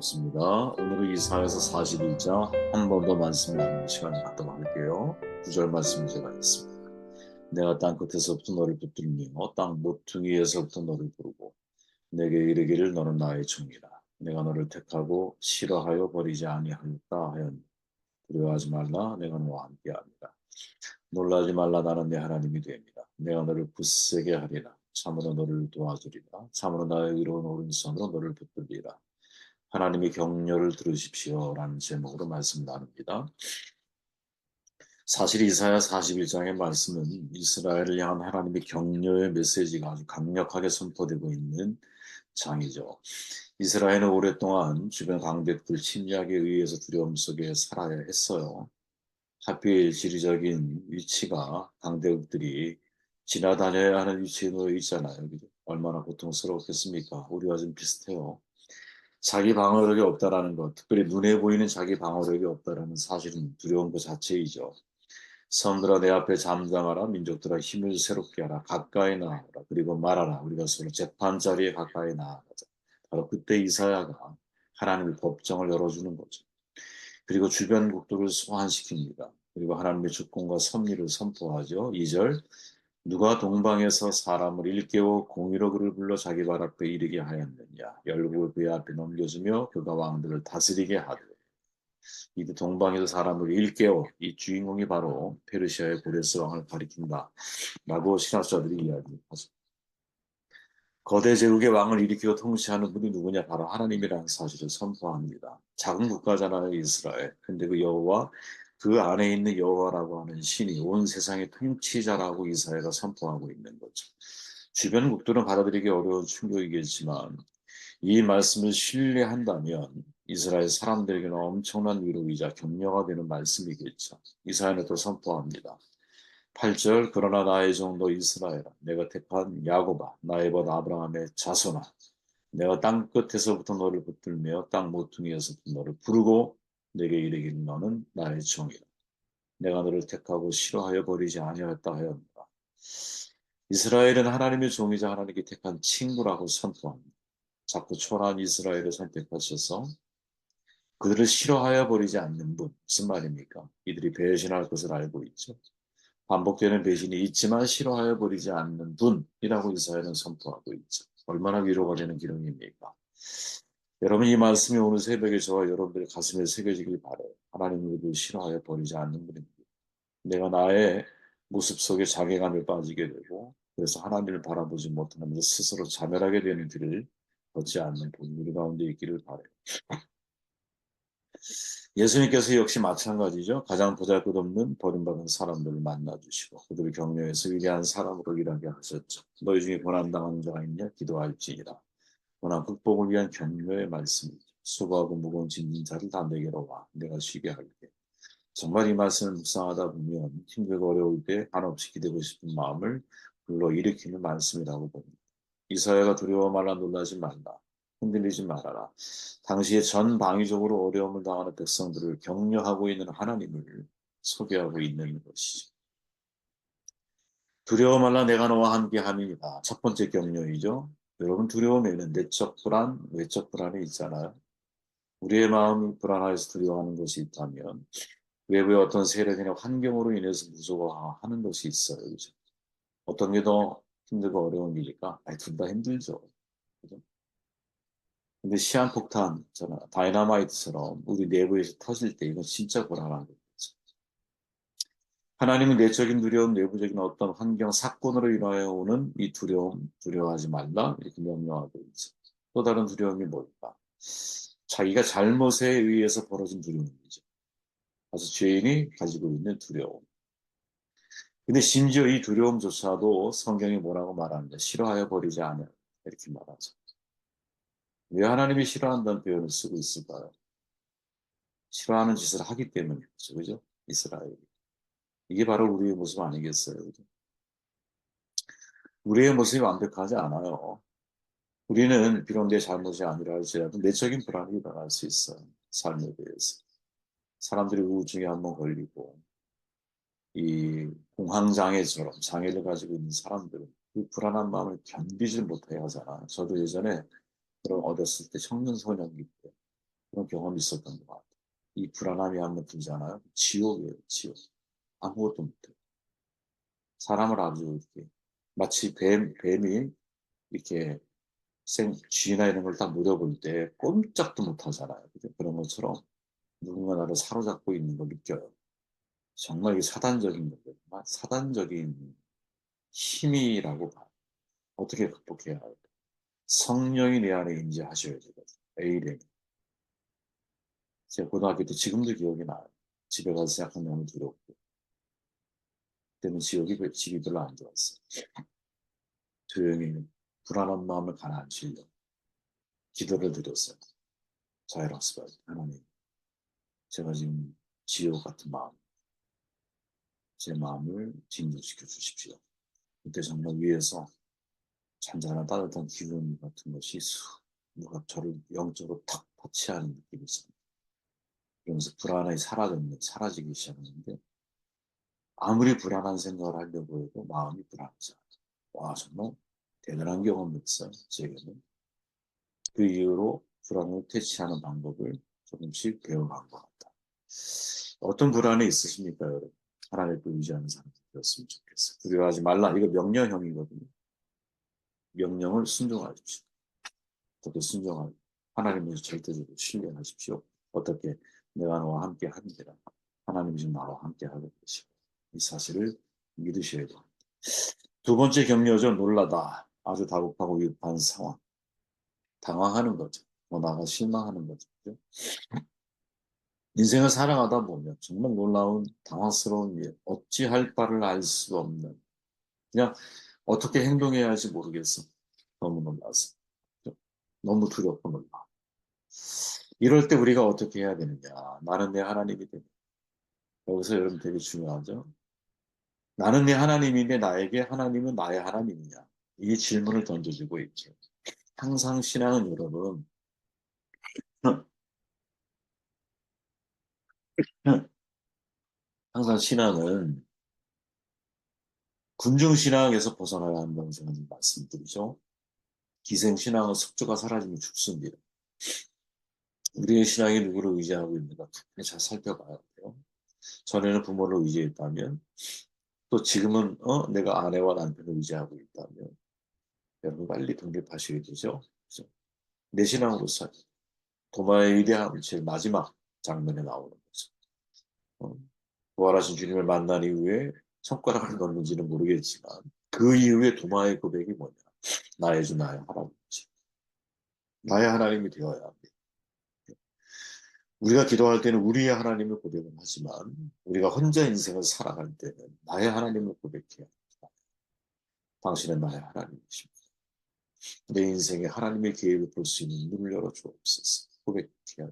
반갑습니다. 오늘은 이사야서 41장 한 번 더 말씀을 나누는 시간을 갖도록 할게요. 9절 말씀 제가 있습니다. 내가 땅 끝에서부터 너를 붙들며 땅 모퉁이에서부터 너를 부르고 내게 이르기를 너는 나의 종이라. 내가 너를 택하고 싫어하여 버리지 아니하였다 하였니. 두려워하지 말라 내가 너와 함께하리라. 놀라지 말라 나는 내 하나님이 됩니다. 내가 너를 굳세게 하리라. 참으로 너를 도와주리라. 참으로 나의 의로운 오른손으로 너를 붙들리라. 하나님의 격려를 들으십시오라는 제목으로 말씀 나눕니다. 사실 이사야 41장의 말씀은 이스라엘을 향한 하나님의 격려의 메시지가 아주 강력하게 선포되고 있는 장이죠. 이스라엘은 오랫동안 주변 강대국들 침략에 의해서 두려움 속에 살아야 했어요. 하필 지리적인 위치가 강대국들이 지나다녀야 하는 위치에 놓여 있잖아요. 얼마나 고통스럽겠습니까? 우리와 좀 비슷해요. 자기 방어력이 없다라는 것, 특별히 눈에 보이는 자기 방어력이 없다라는 사실은 두려운 것 자체이죠. 섬들아 내 앞에 잠잠하라. 민족들아 힘을 새롭게 하라. 가까이 나아라. 그리고 말하라. 우리가 서로 재판 자리에 가까이 나아가자. 바로 그때 이사야가 하나님의 법정을 열어주는 거죠. 그리고 주변 국도를 소환시킵니다. 그리고 하나님의 주권과 섭리를 선포하죠. 2절 누가 동방에서 사람을 일깨워 공의로 그를 불러 자기 발 앞에 이르게 하였느냐. 열국을 그의 앞에 넘겨주며 그가 왕들을 다스리게 하되. 이 동방에서 사람을 일깨워 이 주인공이 바로 페르시아의 고레스 왕을 가리킨다 라고 신학자들이 이야기하죠. 거대 제국의 왕을 일으키고 통치하는 분이 누구냐? 바로 하나님이라는 사실을 선포합니다. 작은 국가잖아요, 이스라엘. 근데 그 여호와, 그 안에 있는 여호와라고 하는 신이 온 세상의 통치자라고 이사야가 선포하고 있는 거죠. 주변 국들은 받아들이기 어려운 충격이겠지만 이 말씀을 신뢰한다면 이스라엘 사람들에게는 엄청난 위로이자 격려가 되는 말씀이겠죠. 이사야는 또 선포합니다. 8절 그러나 나의 종도 이스라엘아 내가 택한 야곱아 나의 벗 아브라함의 자손아 내가 땅 끝에서부터 너를 붙들며 땅 모퉁이에서부터 너를 부르고 내게 이르기를 너는 나의 종이라 내가 너를 택하고 싫어하여 버리지 아니하였다 하였노라. 이스라엘은 하나님의 종이자 하나님께 택한 친구라고 선포합니다. 자꾸 초라한 이스라엘을 선택하셔서 그들을 싫어하여 버리지 않는 분 무슨 말입니까? 이들이 배신할 것을 알고 있죠. 반복되는 배신이 있지만 싫어하여 버리지 않는 분이라고 이사야는 선포하고 있죠. 얼마나 위로가 되는 기록입니까? 여러분 이 말씀이 오늘 새벽에 저와 여러분들의 가슴에 새겨지길 바라요. 하나님은 우리를 싫어하여 버리지 않는 분입니다. 내가 나의 모습 속에 자괴감에 빠지게 되고 그래서 하나님을 바라보지 못하면서 스스로 자멸하게 되는 길을 걷지 않는 분 우리 가운데 있기를 바라요. 예수님께서 역시 마찬가지죠. 가장 보잘것없는 버림받은 사람들을 만나주시고 그들을 격려해서 위대한 사람으로 일하게 하셨죠. 너희 중에 고난당하는 자가 있냐? 기도할지니라. 고난 극복을 위한 격려의 말씀이죠. 수고하고 무거운 짐진 자를 다 내게로 와. 내가 쉬게 할게. 정말 이 말씀을 묵상하다 보면 힘들고 어려울 때 한없이 기대고 싶은 마음을 불러일으키는 말씀이라고 봅니다. 이사야가 두려워 말라 놀라지 말라. 흔들리지 말아라. 당시에 전 방위적으로 어려움을 당하는 백성들을 격려하고 있는 하나님을 소개하고 있는 것이죠. 두려워 말라 내가 너와 함께 함이니라. 첫 번째 격려이죠. 여러분 두려움에는 내적 불안, 외적 불안이 있잖아요. 우리의 마음이 불안해서 두려워하는 것이 있다면 외부의 어떤 세력이나 환경으로 인해서 무서워하는 것이 있어요. 그죠? 어떤 게 더 힘들고 어려운 일일까? 아니, 둘 다 힘들죠. 그죠? 근데 시한폭탄 있잖아. 다이너마이트처럼 우리 내부에서 터질 때 이건 진짜 불안한 거죠. 하나님은 내적인 두려움, 내부적인 어떤 환경, 사건으로 인하여 오는 이 두려움, 두려워하지 말라 이렇게 명령하고 있죠. 또 다른 두려움이 뭘까? 자기가 잘못에 의해서 벌어진 두려움이죠. 아주 죄인이 가지고 있는 두려움. 근데 심지어 이 두려움조차도 성경이 뭐라고 말합니다. 싫어하여 버리지 않아. 이렇게 말하죠. 왜 하나님이 싫어한다는 표현을 쓰고 있을까요? 싫어하는 짓을 하기 때문이죠. 그죠? 이스라엘이. 이게 바로 우리의 모습 아니겠어요? 그죠? 우리의 모습이 완벽하지 않아요. 우리는 비록 내 잘못이 아니라 할지라도 내적인 불안이 일어날 수 있어요. 삶에 대해서. 사람들이 우울증에 한번 걸리고 이 공황장애처럼 장애를 가지고 있는 사람들은 그 불안한 마음을 견디질 못해 하잖아. 저도 예전에 그런 어렸을 때 청년 소년기 때 그런 경험이 있었던 것 같아요. 이 불안함이 한번 들잖아요. 지옥이에요, 지옥. 아무것도 못해요. 사람을 아주 이렇게 마치 뱀이 이렇게 쥐나 이런 걸 딱 물어볼 때 꼼짝도 못 하잖아요. 그죠? 그런 것처럼 누군가 나를 사로잡고 있는 걸 느껴요. 정말 이게 사단적인 거예요. 정말 사단적인 힘이라고 봐요. 어떻게 극복해야 할까? 성령이 내 안에 임재하셔야 되거든요. 에이렘. 제가 고등학교 때 지금도 기억이 나요. 집에 가서 생각하면 너무 두렵고. 그때는 집이 별로 안 좋았어요. 조용히 불안한 마음을 가라앉히려고 기도를 드렸어요. 자이러스가 하나님, 제가 지금 지옥 같은 마음, 제 마음을 진정시켜 주십시오. 그때 정말 위에서 잔잔한 따뜻한 기분 같은 것이 누가 저를 영적으로 탁 터치하는 느낌이 있어요. 그러면서 불안이 사라지기 시작하는데 아무리 불안한 생각을 하려고 해도 마음이 불안하지 않아요. 와, 정말 대단한 경험이었어요, 제게는. 그 이후로 불안을 퇴치하는 방법을 조금씩 배워간 것 같다. 어떤 불안이 있으십니까, 여러분? 하나님을 의지하는 사람이 되었으면 좋겠어요. 두려워하지 말라. 이거 명령형이거든요. 명령을 순종하십시오. 어떻게 순종하고 하나님을 절대적으로 신뢰하십시오. 어떻게 내가 너와 함께 하니라. 하나님이 지금 나와 함께 하고 계시고 이 사실을 믿으셔야 됩니다. 두 번째 격려죠. 놀라다. 아주 다급하고 위급한 상황. 당황하는 거죠. 뭐 나가 실망하는 거죠. 그죠? 인생을 살아가다 보면 정말 놀라운 당황스러운 일, 어찌할 바를 알 수 없는 그냥 어떻게 행동해야 할지 모르겠어. 너무 놀라서. 너무 두렵고 놀라. 이럴 때 우리가 어떻게 해야 되느냐. 나는 내 하나님이 되냐. 여기서 여러분 되게 중요하죠. 나는 내 하나님인데 나에게 하나님은 나의 하나님이냐. 이 질문을 던져주고 있죠. 항상 신앙은 여러분, 항상 신앙은 군중신앙에서 벗어나야 한다고 저는 말씀드리죠. 기생신앙은 숙주가 사라지면 죽습니다. 우리의 신앙이 누구를 의지하고 있는가 잘 살펴봐야 돼요. 전에는 부모를 의지했다면 또 지금은 내가 아내와 남편을 의지하고 있다면 여러분 빨리 독립하셔야 되죠. 그죠? 내 신앙으로 살 도마의 위대함 제일 마지막 장면에 나오는 거죠. 어, 부활하신 주님을 만난 이후에 손가락을 넣는지는 모르겠지만 그 이후에 도마의 고백이 뭐냐. 나의 주 나의 하나님이지. 나의 하나님이 되어야 합니다. 우리가 기도할 때는 우리의 하나님을 고백은 하지만 우리가 혼자 인생을 살아갈 때는 나의 하나님을 고백해야 합니다. 당신은 나의 하나님이십니다. 내 인생에 하나님의 계획을 볼 수 있는 눈을 열어 주옵소서. 고백해야 돼.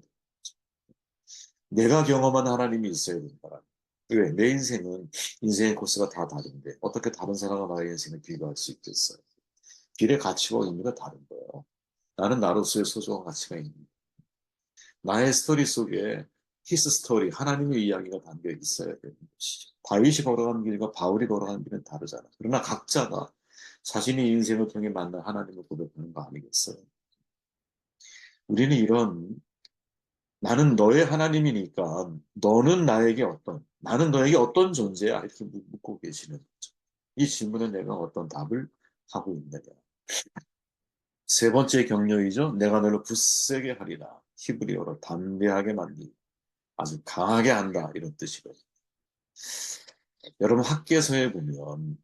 내가 경험한 하나님이 있어야 된다. 왜? 내 인생은 인생의 코스가 다 다른데 어떻게 다른 사람과 나의 인생을 비교할 수 있겠어요? 길의 가치와 의미가 다른 거예요. 나는 나로서의 소중한 가치가 있는 거예요. 나의 스토리 속에 히스 스토리, 하나님의 이야기가 담겨 있어야 되는 것이죠. 다윗이 걸어간 길과 바울이 걸어간 길은 다르잖아. 그러나 각자가 자신의 인생을 통해 만난 하나님을 고백하는 거 아니겠어요? 우리는 이런 나는 너의 하나님이니까 너는 나는 너에게 어떤 존재야? 이렇게 묻고 계시는 거죠. 이 질문에 내가 어떤 답을 하고 있느냐. 세 번째 격려이죠. 내가 너를 굳세게 하리라. 히브리어로 담대하게 만들고 아주 강하게 한다. 이런 뜻이거든요. 여러분 학개서에 보면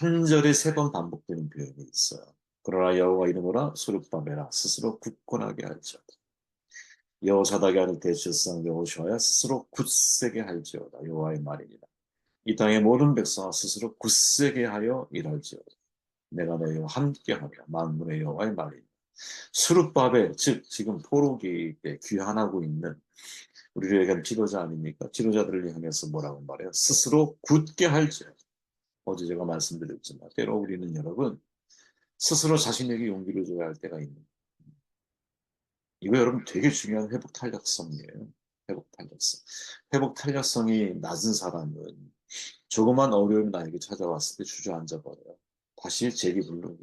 한 절에 세 번 반복되는 표현이 있어요. 그러나 여호와 이름으로 수르바벨아 스스로 굳건하게 할지어다. 여호사닥이 아들 대제사장 여호수아야 스스로 굳세게 할지어다. 여호와의 말이니라. 이 땅의 모든 백성아 스스로 굳세게 하여 일할지어다. 내가 너희와 함께하리라. 만군의 여호와의 말이니라. 수르바벨 즉 지금 포로기 때 귀환하고 있는 우리에게는 지도자 아닙니까? 지도자들을 향해서 뭐라고 말해요? 스스로 굳게 할지어다. 어제 제가 말씀드렸지만 때로 우리는 여러분 스스로 자신에게 용기를 줘야 할 때가 있는 이거 여러분 되게 중요한 회복 탄력성이에요. 회복 탄력성. 회복 탄력성이 낮은 사람은 조그만 어려움이 나에게 찾아왔을 때 주저앉아 버려요. 다시 재기불능.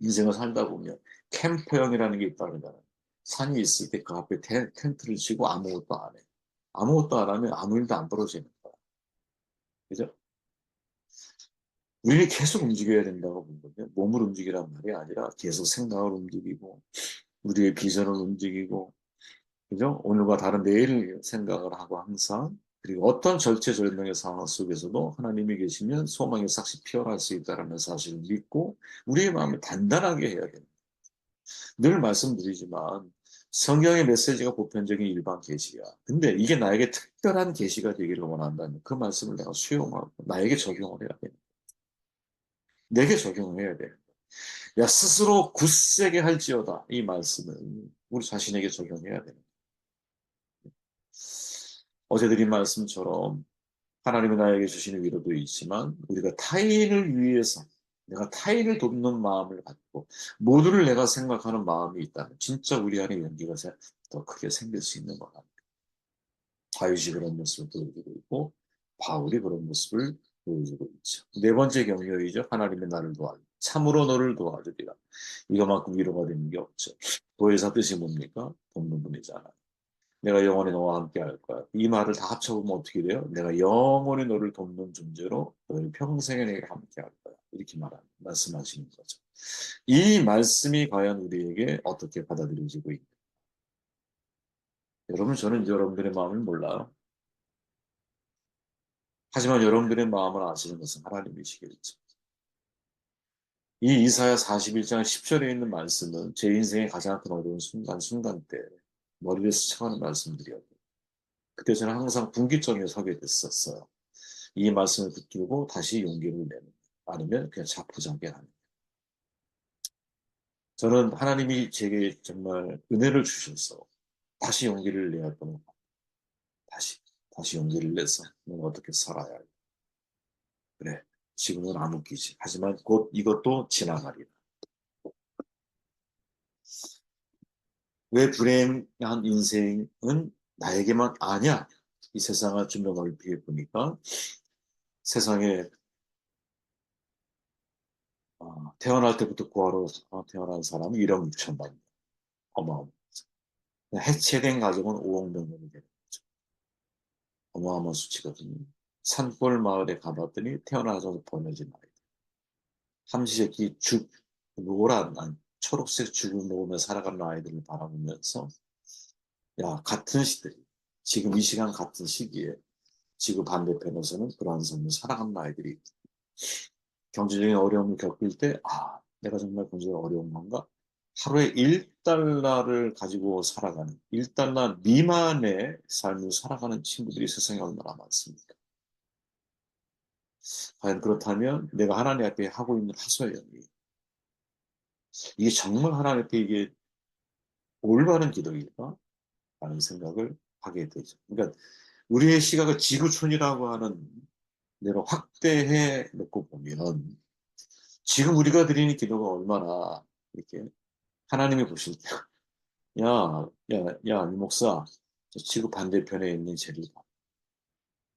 인생을 살다 보면 캠프형이라는 게 있다 그러잖아요. 산이 있을 때 그 앞에 텐트를 치고 아무것도 안 해. 아무것도 안 하면 아무 일도 안 벌어지는 거야. 그죠? 우리는 계속 움직여야 된다고 보거든요. 몸을 움직이란 말이 아니라 계속 생각을 움직이고, 우리의 비전을 움직이고, 그죠? 오늘과 다른 내일을 생각을 하고 항상, 그리고 어떤 절체절명의 상황 속에서도 하나님이 계시면 소망이 싹씩 피어날 수 있다는 사실을 믿고, 우리의 마음을 단단하게 해야 됩니다. 늘 말씀드리지만, 성경의 메시지가 보편적인 일반 계시야. 근데 이게 나에게 특별한 계시가 되기를 원한다면 그 말씀을 내가 수용하고 나에게 적용을 해야 돼. 내게 적용을 해야 돼. 야, 스스로 굳세게 할지어다. 이 말씀을 우리 자신에게 적용해야 되는. 어제 드린 말씀처럼 하나님이 나에게 주시는 위로도 있지만 우리가 타인을 위해서 내가 타인을 돕는 마음을 갖고 모두를 내가 생각하는 마음이 있다면 진짜 우리 안에 용기가 더 크게 생길 수 있는 것 같아요. 다윗이 그런 모습을 보여주고 있고 바울이 그런 모습을 보여주고 있죠. 네 번째 경륜이죠. 하나님의 나를 도와주. 참으로 너를 도와주리라. 이거만큼 위로가 되는 게 없죠. 도의사 뜻이 뭡니까? 돕는 분이잖아. 내가 영원히 너와 함께 할 거야. 이 말을 다 합쳐보면 어떻게 돼요? 내가 영원히 너를 돕는 존재로 너를 평생에 내가 함께 할 거야. 이렇게 말씀하시는 거죠. 이 말씀이 과연 우리에게 어떻게 받아들여지고 있는가? 여러분, 저는 여러분들의 마음을 몰라요. 하지만 여러분들의 마음을 아시는 것은 하나님이시겠죠. 이 이사야 41장 10절에 있는 말씀은 제 인생의 가장 큰 어려운 순간 때 머리를 스쳐가는 말씀들이었고 그때 저는 항상 분기점에 서게 됐었어요. 이 말씀을 붙들고 다시 용기를 내는 아니면 그냥 자포자기하는. 저는 하나님이 제게 정말 은혜를 주셔서 다시 용기를 내었던 것 같아요. 다시 용기를 내서 내가 어떻게 살아야 할. 그래, 지금은 안 웃기지. 하지만 곧 이것도 지나가리라. 왜 불행한 인생은 나에게만 아냐? 이 세상을 좀 더 넓게 보니까 세상에 태어날 때부터 구하러 태어난 사람이 1억 6천만 명. 어마어마. 해체된 가족은 5억 명이 되는 거죠. 어마어마한 수치거든요. 산골 마을에 가봤더니 태어나서 버려진 아이들. 삼시세끼 노란, 아니, 초록색 죽을 먹으며 살아가는 아이들을 바라보면서 야, 같은 시대, 지금 이 시간 같은 시기에 지구 반대편에서는 그러한 삶을 살아가는 아이들이 경제적인 어려움을 겪을 때, 내가 정말 굉장히 어려운 건가? 하루에 1달러를 가지고 살아가는, 1달러 미만의 삶을 살아가는 친구들이 세상에 얼마나 많습니까? 과연 그렇다면 내가 하나님 앞에 하고 있는 하소연이, 이게 정말 하나님 앞에 이게 올바른 기도일까? 라는 생각을 하게 되죠. 그러니까 우리의 시각을 지구촌이라고 하는 내가 확대해 놓고 보면 지금 우리가 드리는 기도가 얼마나 이렇게 하나님이 보실 때, 야, 이 목사, 저 지구 반대편에 있는 쟤를 봐.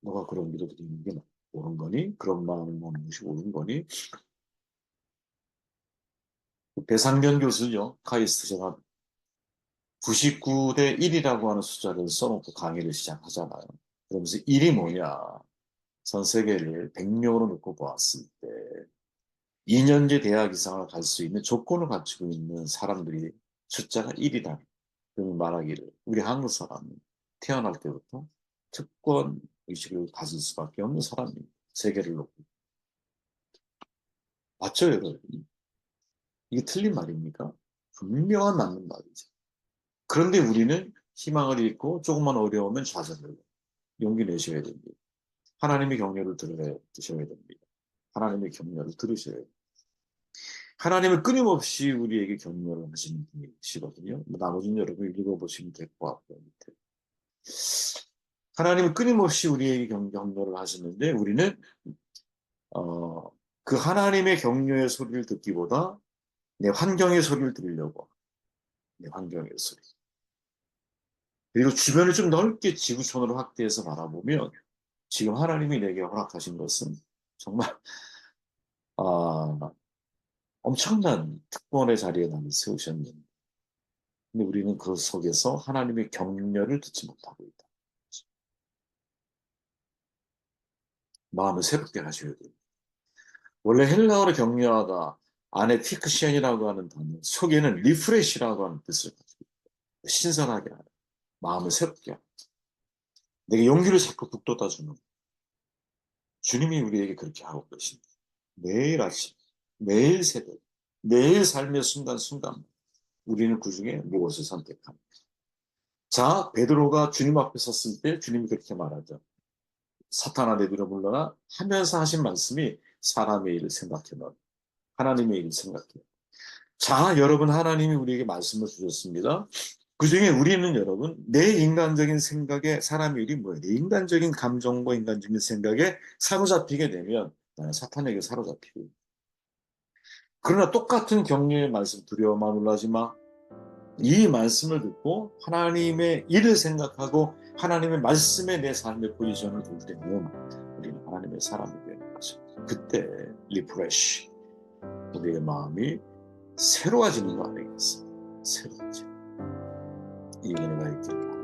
너가 그런 기도 드리는 게 옳은 거니? 그런 마음을 먹는 것이 옳은 거니? 배상견 교수죠. 카이스트 제가 99대 1이라고 하는 숫자를 써놓고 강의를 시작하잖아요. 그러면서 1이 뭐냐? 전 세계를 100명으로 놓고 보았을 때 2년제 대학 이상을 갈 수 있는 조건을 갖추고 있는 사람들이 숫자가 1이다. 그러면 말하기를 우리 한국 사람은 태어날 때부터 특권 의식을 가질 수밖에 없는 사람입니다. 세계를 놓고. 맞죠, 여러분? 이게 틀린 말입니까? 분명한 맞는 말이죠. 그런데 우리는 희망을 잃고 조금만 어려우면 좌절을 용기 내셔야 됩니다. 하나님의 격려를 드셔야 됩니다. 하나님의 격려를 들으셔야 됩니다. 하나님은 끊임없이 우리에게 격려를 하시는 분이시거든요. 나머지는 여러분 읽어보시면 될 것 같고요. 밑에. 하나님은 끊임없이 우리에게 격려를 하시는데 우리는 어, 그 하나님의 격려의 소리를 듣기보다 내 환경의 소리를 들으려고 내 환경의 소리. 그리고 주변을 좀 넓게 지구촌으로 확대해서 바라보면 지금 하나님이 내게 허락하신 것은 정말 아, 엄청난 특권의 자리에 나를 세우셨는데 근데 우리는 그 속에서 하나님의 격려를 듣지 못하고 있다. 마음을 새롭게 하셔야 돼요. 원래 헬라어로 격려하다 안에 피크션이라고 하는 단어 속에는 리프레시라고 하는 뜻을 가지고 있어요. 신선하게 하는 마음을 새롭게 하는 내게 용기를 자꾸 북돋아주는 주님이 우리에게 그렇게 하고 계십니다. 매일 아침, 매일 새벽, 매일 삶의 순간순간 우리는 그중에 무엇을 선택합니까? 자, 베드로가 주님 앞에 섰을 때 주님이 그렇게 말하죠. 사탄아 내비로 물러나 하면서 하신 말씀이 사람의 일을 생각해 너 하나님의 일을 생각해. 자, 여러분 하나님이 우리에게 말씀을 주셨습니다. 그중에 우리는 여러분 내 인간적인 생각에 사람의 일이 뭐예요? 내 인간적인 감정과 인간적인 생각에 사로잡히게 되면 나는 사탄에게 사로잡히고 그러나 똑같은 격려의 말씀 두려워만 놀라지 마. 이 말씀을 듣고 하나님의 일을 생각하고 하나님의 말씀에 내 삶의 포지션을 둘 때는 우리는 하나님의 사람이 되는 거죠. 그때 리프레시 우리의 마음이 새로워지는 거 아니겠습니까? 새로워지는 이 은혜가 있기를 바랍니다.